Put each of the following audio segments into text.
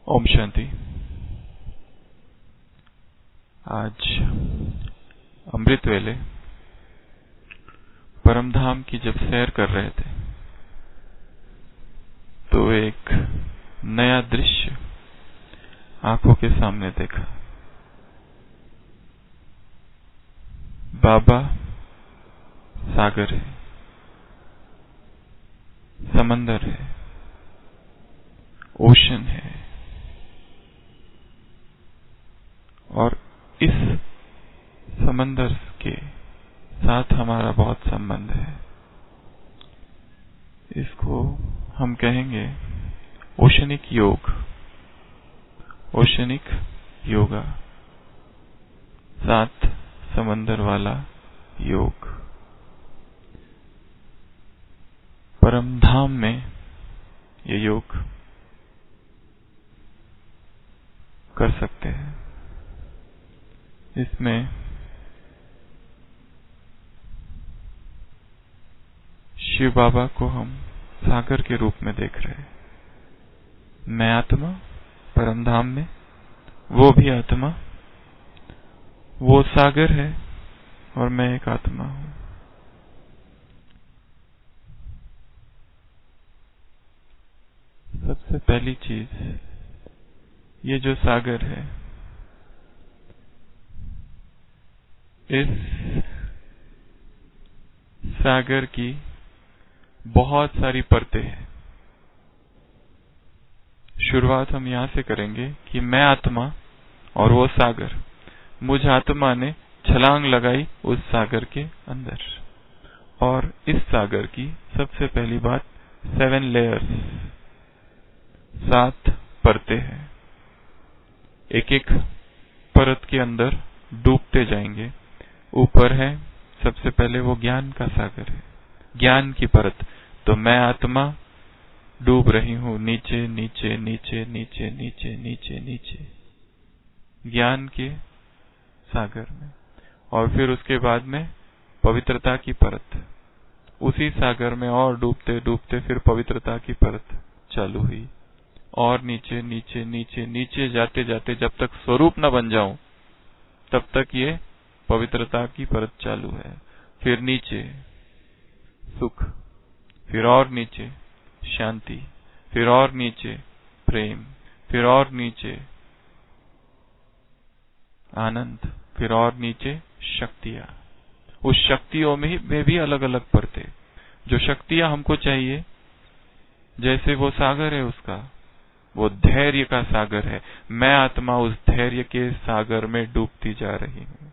ओम शांति। आज अमृत वेले परमधाम की जब सैर कर रहे थे तो एक नया दृश्य आंखों के सामने देखा। बाबा सागर है, समंदर है, ओशन है और इस समंदर के साथ हमारा बहुत संबंध है। इसको हम कहेंगे ओशनिक योग, ओशनिक योगा, सात समंदर वाला योग। परमधाम में ये योग कर सकते हैं। इसमें शिव बाबा को हम सागर के रूप में देख रहे हैं। मैं आत्मा परमधाम में, वो भी आत्मा, वो सागर है और मैं एक आत्मा हूं। सबसे पहली चीज, ये जो सागर है, इस सागर की बहुत सारी परतें हैं। शुरुआत हम यहां से करेंगे कि मैं आत्मा और वो सागर। मुझ आत्मा ने छलांग लगाई उस सागर के अंदर, और इस सागर की सबसे पहली बात 7 लेयर्स, 7 परतें हैं। एक एक परत के अंदर डूबते जाएंगे। ऊपर है सबसे पहले वो ज्ञान का सागर है, ज्ञान की परत। तो मैं आत्मा डूब रही हूं नीचे नीचे नीचे नीचे नीचे नीचे नीचे ज्ञान के सागर में। और फिर उसके बाद में पवित्रता की परत, उसी सागर में और डूबते डूबते फिर पवित्रता की परत चालू हुई, और नीचे नीचे नीचे नीचे जाते जाते जब तक स्वरूप न बन जाऊं तब तक ये पवित्रता की परत चालू है। फिर नीचे सुख, फिर और नीचे शांति, फिर और नीचे प्रेम, फिर और नीचे आनंद, फिर और नीचे शक्तियां। उस शक्तियों में भी अलग अलग परतें। जो शक्तियां हमको चाहिए, जैसे वो सागर है उसका, वो धैर्य का सागर है। मैं आत्मा उस धैर्य के सागर में डूबती जा रही हूं।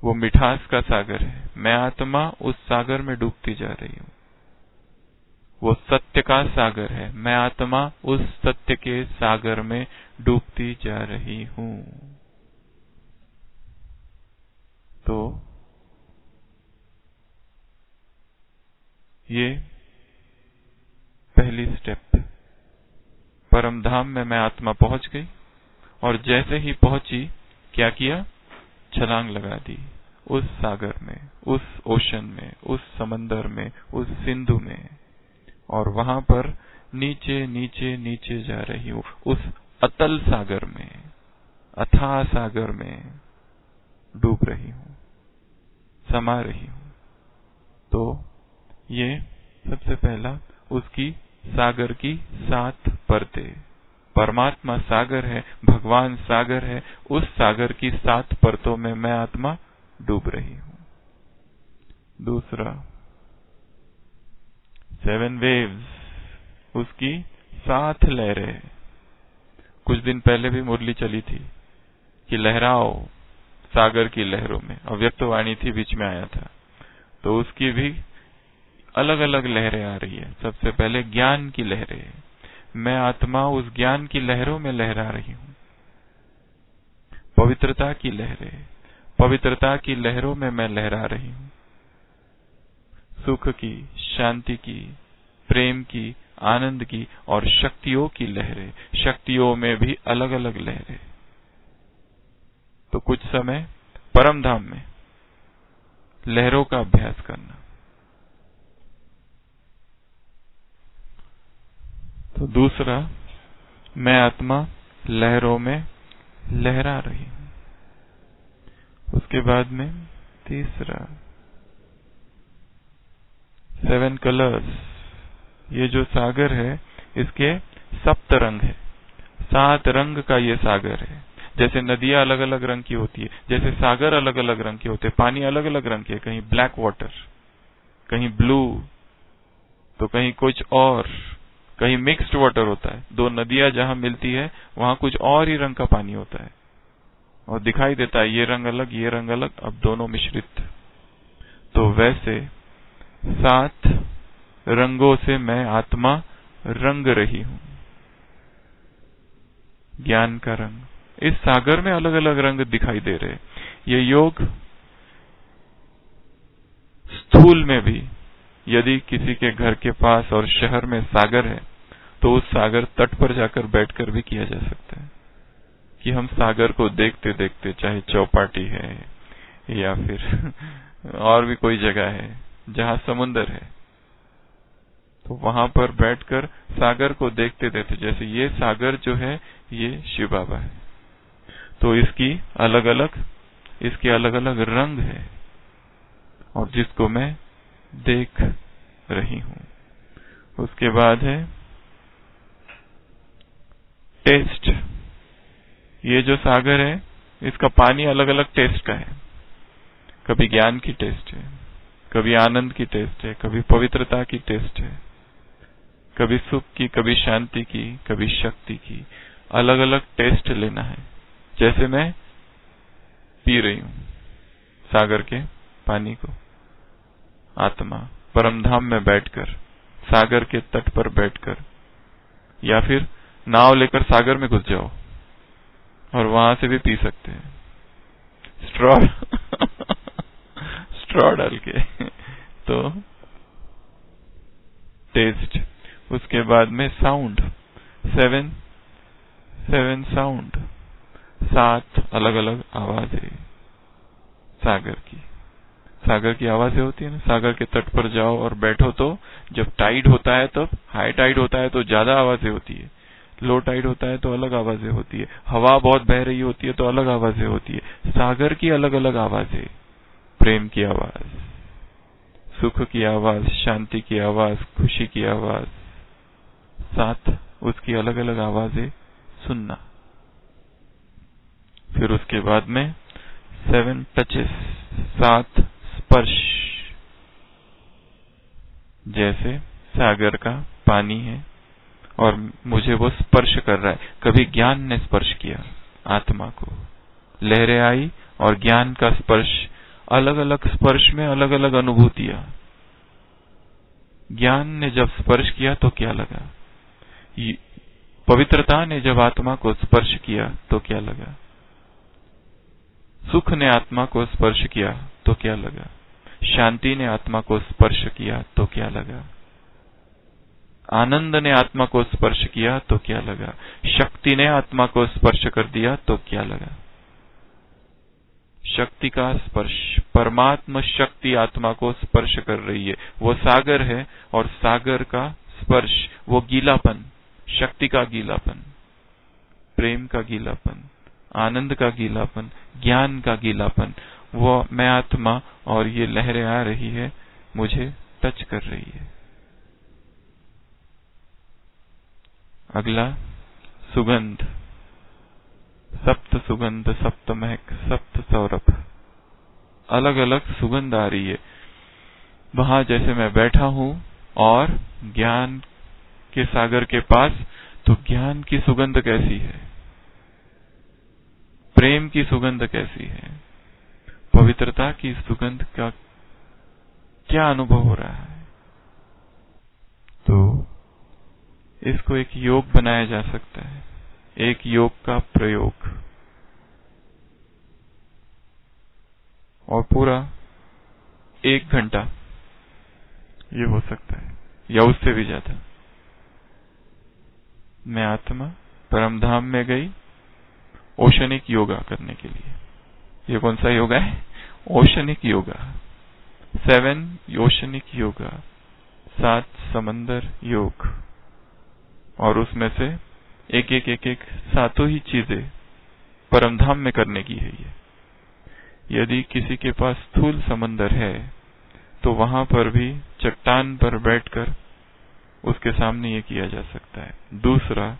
वो मिठास का सागर है, मैं आत्मा उस सागर में डूबती जा रही हूं। वो सत्य का सागर है, मैं आत्मा उस सत्य के सागर में डूबती जा रही हूं। तो ये पहली स्टेप। परमधाम में मैं आत्मा पहुंच गई, और जैसे ही पहुंची क्या किया? छलांग लगा दी उस सागर में, उस ओशन में, उस समंदर में, उस सिंधु में, और वहां पर नीचे नीचे नीचे जा रही हूं उस अतल सागर में, अथाह सागर में डूब रही हूं, समा रही हूं। तो ये सबसे पहला उसकी सागर की 7 परतें। परमात्मा सागर है, भगवान सागर है, उस सागर की 7 परतों में मैं आत्मा डूब रही हूं। दूसरा 7 वेव्स, उसकी 7 लहरें। कुछ दिन पहले भी मुरली चली थी कि लहराओ सागर की लहरों में, अव्यक्तवाणी थी, बीच में आया था। तो उसकी भी अलग अलग लहरें आ रही है। सबसे पहले ज्ञान की लहरें, मैं आत्मा उस ज्ञान की लहरों में लहरा रही हूं। पवित्रता की लहरें, पवित्रता की लहरों में मैं लहरा रही हूं। सुख की, शांति की, प्रेम की, आनंद की और शक्तियों की लहरें, शक्तियों में भी अलग अलग लहरें। तो कुछ समय परमधाम में लहरों का अभ्यास करना। तो दूसरा मैं आत्मा लहरों में लहरा रही हूं। उसके बाद में तीसरा 7 कलर्स। ये जो सागर है इसके 7 रंग है, 7 रंग का ये सागर है। जैसे नदियां अलग अलग रंग की होती है, जैसे सागर अलग अलग रंग के होते हैं, पानी अलग अलग रंग के, कहीं ब्लैक वाटर, कहीं ब्लू, तो कहीं कुछ और, कहीं मिक्स्ड वाटर होता है। दो नदियां जहां मिलती है वहां कुछ और ही रंग का पानी होता है और दिखाई देता है ये रंग अलग, ये रंग अलग, अब दोनों मिश्रित। तो वैसे 7 रंगों से मैं आत्मा रंग रही हूं। ज्ञान का रंग, इस सागर में अलग अलग रंग दिखाई दे रहे। ये योग स्थूल में भी, यदि किसी के घर के पास और शहर में सागर है तो उस सागर तट पर जाकर बैठकर भी किया जा सकता है कि हम सागर को देखते देखते, चाहे चौपाटी है या फिर और भी कोई जगह है जहां समुद्र है, तो वहां पर बैठकर सागर को देखते देखते, जैसे ये सागर जो है ये शिव बाबा है, तो इसके अलग अलग रंग है और जिसको मैं देख रही हूं। उसके बाद है टेस्ट। ये जो सागर है इसका पानी अलग अलग टेस्ट का है। कभी ज्ञान की टेस्ट है, कभी आनंद की टेस्ट है, कभी पवित्रता की टेस्ट है, कभी सुख की, कभी शांति की, कभी शक्ति की। अलग अलग टेस्ट लेना है। जैसे मैं पी रही हूं सागर के पानी को, आत्मा परमधाम में बैठकर, सागर के तट पर बैठकर, या फिर नाव लेकर सागर में घुस जाओ और वहां से भी पी सकते हैं, स्ट्रॉ डाल के। तो टेस्ट। उसके बाद में साउंड, 7 साउंड, 7 अलग अलग आवाजें सागर की आवाजें होती है ना। सागर के तट पर जाओ और बैठो तो जब टाइड होता है, तब हाई टाइड होता है तो ज्यादा आवाजें होती है, लो टाइड होता है तो अलग आवाजें होती है, हवा बहुत बह रही होती है तो अलग आवाजें होती है। सागर की अलग अलग आवाजें, प्रेम की आवाज, सुख की आवाज, शांति की आवाज, खुशी की आवाज, 7 उसकी अलग अलग आवाजें सुनना। फिर उसके बाद में 7 टचेस, 7 स्पर्श। जैसे सागर का पानी है और मुझे वो स्पर्श कर रहा है, कभी ज्ञान ने स्पर्श किया आत्मा को, लहरें आई और ज्ञान का स्पर्श, अलग अलग स्पर्श में अलग अलग अनुभूतियां। ज्ञान ने जब स्पर्श किया तो क्या लगा, पवित्रता ने जब आत्मा को स्पर्श किया तो क्या लगा, सुख ने आत्मा को स्पर्श किया तो क्या लगा, शांति ने आत्मा को स्पर्श किया तो क्या लगा, आनंद ने आत्मा को स्पर्श किया तो क्या लगा, शक्ति ने आत्मा को स्पर्श कर दिया तो क्या लगा। शक्ति का स्पर्श, परमात्मा शक्ति आत्मा को स्पर्श कर रही है, वो सागर है और सागर का स्पर्श, वो गीलापन, शक्ति का गीलापन, प्रेम का गीलापन, आनंद का गीलापन, ज्ञान का गीलापन, वो मैं आत्मा और ये लहरें आ रही है, मुझे टच कर रही है। अगला सुगंध, सप्त सुगंध, सप्त महक, सप्त सौरभ, अलग अलग सुगंध आ रही है। वहां जैसे मैं बैठा हूं और ज्ञान के सागर के पास, तो ज्ञान की सुगंध कैसी है, प्रेम की सुगंध कैसी है, पवित्रता की सुगंध का क्या अनुभव हो रहा है। तो इसको एक योग बनाया जा सकता है, एक योग का प्रयोग, और पूरा 1 घंटा ये हो सकता है या उससे भी ज्यादा। मैं आत्मा परमधाम में गई ओशनिक योगा करने के लिए। ये कौन सा योगा है? ओशनिक योगा, 7 ओशनिक योगा, 7 समंदर योग, और उसमें से एक एक सातों ही चीजें परमधाम में करने की है ये। यदि किसी के पास स्थूल समंदर है तो वहां पर भी चट्टान पर बैठकर उसके सामने ये किया जा सकता है। दूसरा,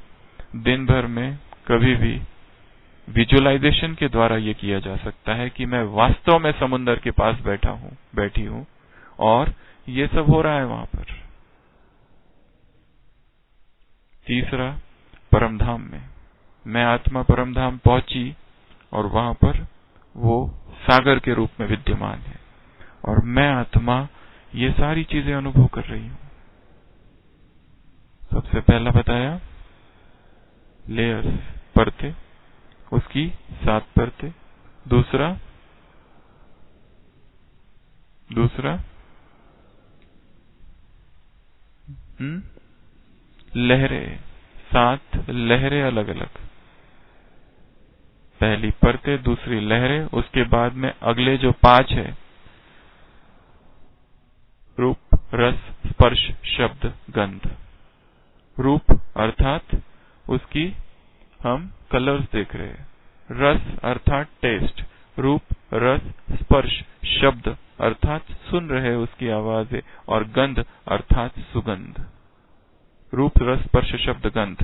दिन भर में कभी भी विजुअलाइजेशन के द्वारा ये किया जा सकता है कि मैं वास्तव में समुद्र के पास बैठी हूं और ये सब हो रहा है वहां पर। तीसरा, परमधाम में मैं आत्मा परमधाम पहुंची और वहां पर वो सागर के रूप में विद्यमान है और मैं आत्मा ये सारी चीजें अनुभव कर रही हूं। सबसे पहला बताया लेयर्स, परतें, उसकी 7 परतें। दूसरा लहरें, 7 लहरें अलग अलग। पहली परतें, दूसरी लहरें, उसके बाद में अगले जो 5 है, रूप, रस, स्पर्श, शब्द, गंध। रूप अर्थात उसकी हम कलर्स देख रहे हैं, रस अर्थात टेस्ट, रूप, रस, स्पर्श, शब्द अर्थात सुन रहे उसकी आवाजें, और गंध अर्थात सुगंध। रूप, रस, स्पर्श, शब्द, गंध,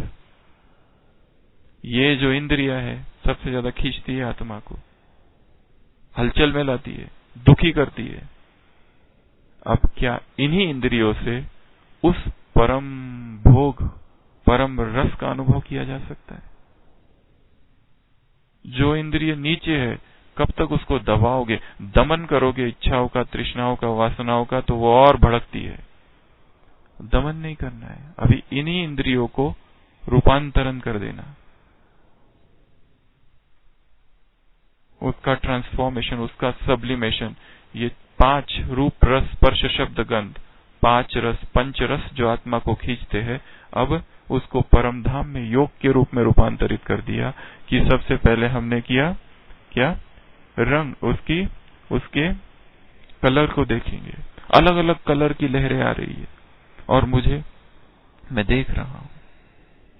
ये जो इंद्रियां है सबसे ज्यादा खींचती है आत्मा को, हलचल में लाती है, दुखी करती है। अब क्या इन्हीं इंद्रियों से उस परम भोग, परम रस का अनुभव किया जा सकता है? जो इंद्रिय नीचे है, कब तक उसको दबाओगे, दमन करोगे इच्छाओं का, तृष्णाओं का, वासनाओं का, तो वो और भड़कती है। दमन नहीं करना है, अभी इन्हीं इंद्रियों को रूपांतरण कर देना, उसका ट्रांसफॉर्मेशन, उसका सब्लिमेशन। ये 5 रूप, रस, स्पर्श, शब्द, गंध, 5 रस, पंच रस जो आत्मा को खींचते हैं, अब उसको परमधाम में योग के रूप में रूपांतरित कर दिया। कि सबसे पहले हमने किया क्या, रंग, उसके कलर को देखेंगे, अलग अलग कलर की लहरें आ रही है और मैं देख रहा हूं,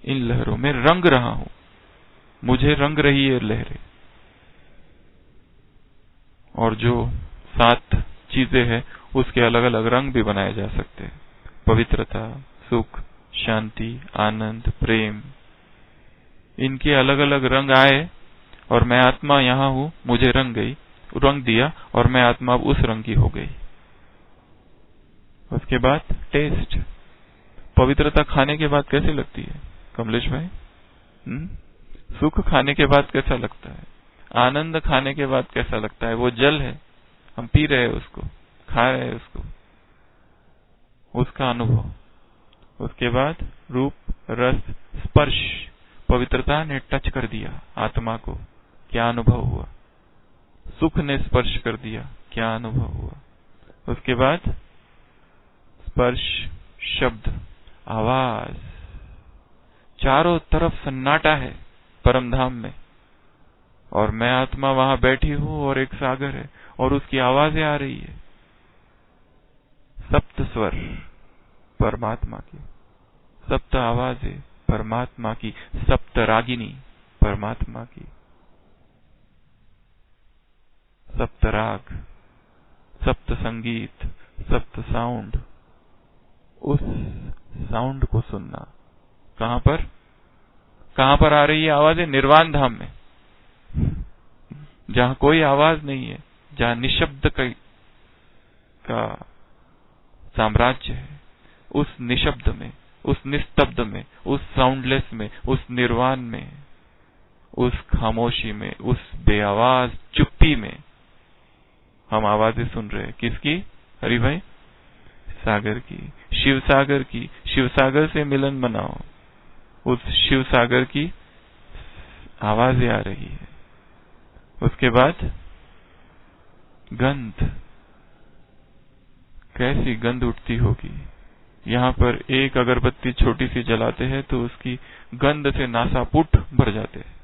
इन लहरों में रंग रहा हूं, मुझे रंग रही है लहरें। और जो 7 चीजें हैं उसके अलग अलग रंग भी बनाए जा सकते हैं, पवित्रता, सुख, शांति, आनंद, प्रेम, इनके अलग अलग रंग आए और मैं आत्मा यहां हूं, मुझे रंग दिया और मैं आत्मा अब उस रंग की हो गई। उसके बाद टेस्ट, पवित्रता खाने के बाद कैसी लगती है कमलेश भाई? सुख खाने के बाद कैसा लगता है? आनंद खाने के बाद कैसा लगता है? वो जल है, हम पी रहे हैं उसको, खा रहे हैं उसको, उसका अनुभव। उसके बाद रूप, रस, स्पर्श, पवित्रता ने टच कर दिया आत्मा को, क्या अनुभव हुआ? सुख ने स्पर्श कर दिया, क्या अनुभव हुआ? उसके बाद स्पर्श, शब्द, आवाज, चारों तरफ सन्नाटा है परमधाम में और मैं आत्मा वहां बैठी हूं और एक सागर है और उसकी आवाजें आ रही है, सप्त स्वर परमात्मा की, सप्त आवाजें परमात्मा की, सप्त रागिनी परमात्मा की, सप्त राग, सप्त संगीत, सप्त साउंड। उस साउंड को सुनना, कहां पर आ रही है आवाजें? निर्वाण धाम में, जहां कोई आवाज नहीं है, जहां निशब्द का साम्राज्य है। उस निशब्द में, उस निस्तब्ध में, उस साउंडलेस में, उस निर्वाण में, उस खामोशी में, उस बेआवाज चुप्पी में हम आवाजें सुन रहे हैं। किसकी? हरि भाई, सागर की, शिव सागर की। शिव सागर से मिलन मनाओ, उस शिव सागर की आवाजें आ रही है। उसके बाद गंध, कैसी गंध उठती होगी। यहां पर एक अगरबत्ती छोटी सी जलाते हैं तो उसकी गंध से नासापुट भर जाते हैं।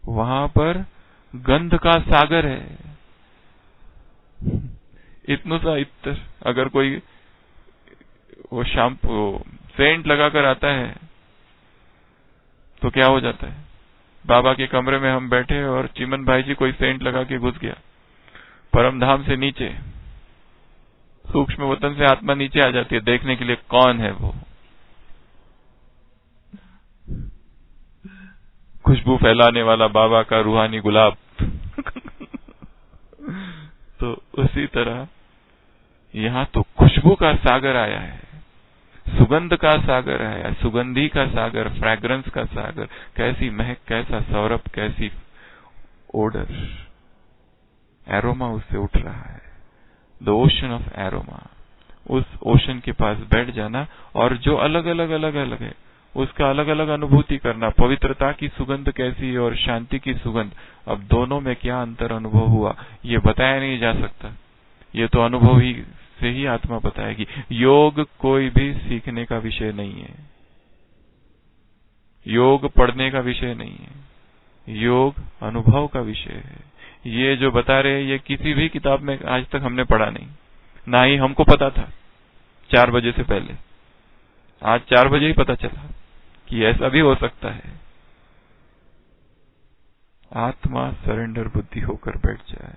वहां पर गंध का सागर है, इतना सा इत्र। अगर कोई वो शैम्पू सेंट लगाकर आता है तो क्या हो जाता है? बाबा के कमरे में हम बैठे और चिमन भाई जी कोई सेंट लगा के घुस गया, परम धाम से नीचे, सूक्ष्म वतन से आत्मा नीचे आ जाती है देखने के लिए कौन है वो। खुशबू फैलाने वाला बाबा का रूहानी गुलाब। तो उसी तरह यहां तो खुशबू का सागर आया है, सुगंध का सागर आया, सुगंधी का सागर, फ्रैग्रेंस का सागर। कैसी महक, कैसा सौरभ, कैसी ओडर, एरोमा उससे उठ रहा है। The ocean of aroma. उस ओशन के पास बैठ जाना और जो अलग अलग है उसका अलग अलग अनुभूति करना। पवित्रता की सुगंध कैसी और शांति की सुगंध, अब दोनों में क्या अंतर अनुभव हुआ ये बताया नहीं जा सकता, ये तो अनुभव ही से ही आत्मा बताएगी। योग कोई भी सीखने का विषय नहीं है, योग पढ़ने का विषय नहीं है, योग अनुभव का विषय है। ये जो बता रहे हैं ये किसी भी किताब में आज तक हमने पढ़ा नहीं, ना ही हमको पता था 4 बजे से पहले। आज 4 बजे ही पता चला कि ऐसा भी हो सकता है। आत्मा सरेंडर बुद्धि होकर बैठ जाए,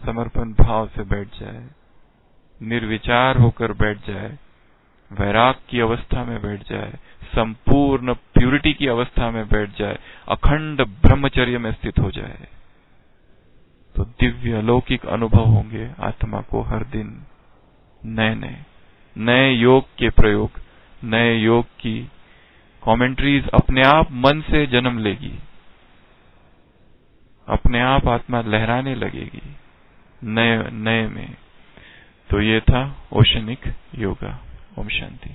समर्पण भाव से बैठ जाए, निर्विचार होकर बैठ जाए, वैराग की अवस्था में बैठ जाए, संपूर्ण प्यूरिटी की अवस्था में बैठ जाए, अखंड ब्रह्मचर्य में स्थित हो जाए, तो दिव्य अलौकिक अनुभव होंगे आत्मा को हर दिन। नए योग के प्रयोग, नए योग की कमेंट्रीज अपने आप मन से जन्म लेगी, अपने आप आत्मा लहराने लगेगी नए में। तो ये था ओशनिक योगा। ओम शांति।